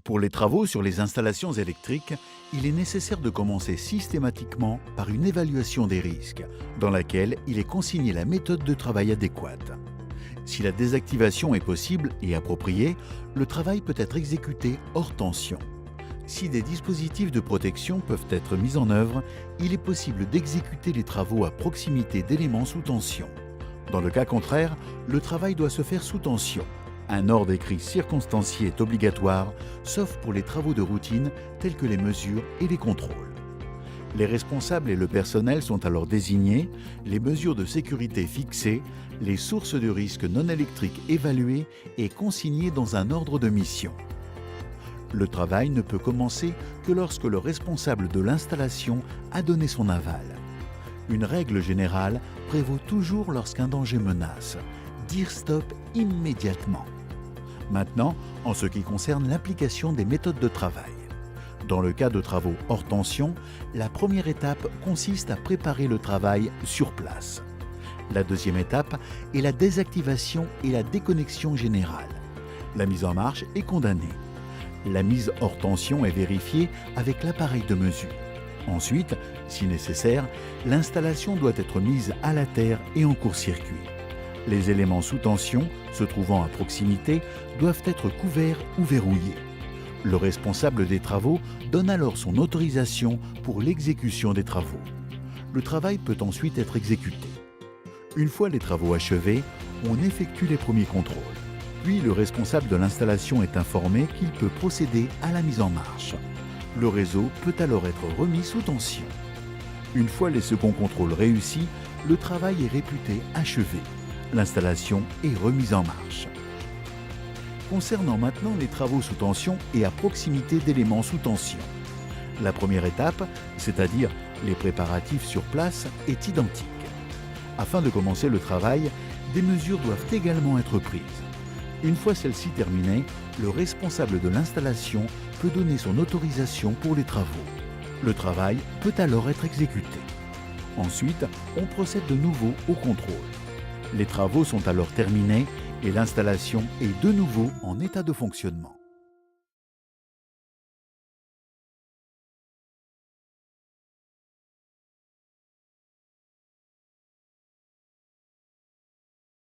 Pour les travaux sur les installations électriques, il est nécessaire de commencer systématiquement par une évaluation des risques, dans laquelle il est consigné la méthode de travail adéquate. Si la désactivation est possible et appropriée, le travail peut être exécuté hors tension. Si des dispositifs de protection peuvent être mis en œuvre, il est possible d'exécuter les travaux à proximité d'éléments sous tension. Dans le cas contraire, le travail doit se faire sous tension. Un ordre écrit circonstancié est obligatoire, sauf pour les travaux de routine tels que les mesures et les contrôles. Les responsables et le personnel sont alors désignés, les mesures de sécurité fixées, les sources de risque non électriques évaluées et consignées dans un ordre de mission. Le travail ne peut commencer que lorsque le responsable de l'installation a donné son aval. Une règle générale prévaut toujours lorsqu'un danger menace: dire stop immédiatement. Maintenant, en ce qui concerne l'application des méthodes de travail. Dans le cas de travaux hors tension, la première étape consiste à préparer le travail sur place. La deuxième étape est la désactivation et la déconnexion générale. La mise en marche est condamnée. La mise hors tension est vérifiée avec l'appareil de mesure. Ensuite, si nécessaire, l'installation doit être mise à la terre et en court-circuit. Les éléments sous tension, se trouvant à proximité, doivent être couverts ou verrouillés. Le responsable des travaux donne alors son autorisation pour l'exécution des travaux. Le travail peut ensuite être exécuté. Une fois les travaux achevés, on effectue les premiers contrôles. Puis le responsable de l'installation est informé qu'il peut procéder à la mise en marche. Le réseau peut alors être remis sous tension. Une fois les seconds contrôles réussis, le travail est réputé achevé. L'installation est remise en marche. Concernant maintenant les travaux sous tension et à proximité d'éléments sous tension. La première étape, c'est-à-dire les préparatifs sur place, est identique. Afin de commencer le travail, des mesures doivent également être prises. Une fois celle-ci terminée, le responsable de l'installation peut donner son autorisation pour les travaux. Le travail peut alors être exécuté. Ensuite, on procède de nouveau au contrôle. Les travaux sont alors terminés et l'installation est de nouveau en état de fonctionnement.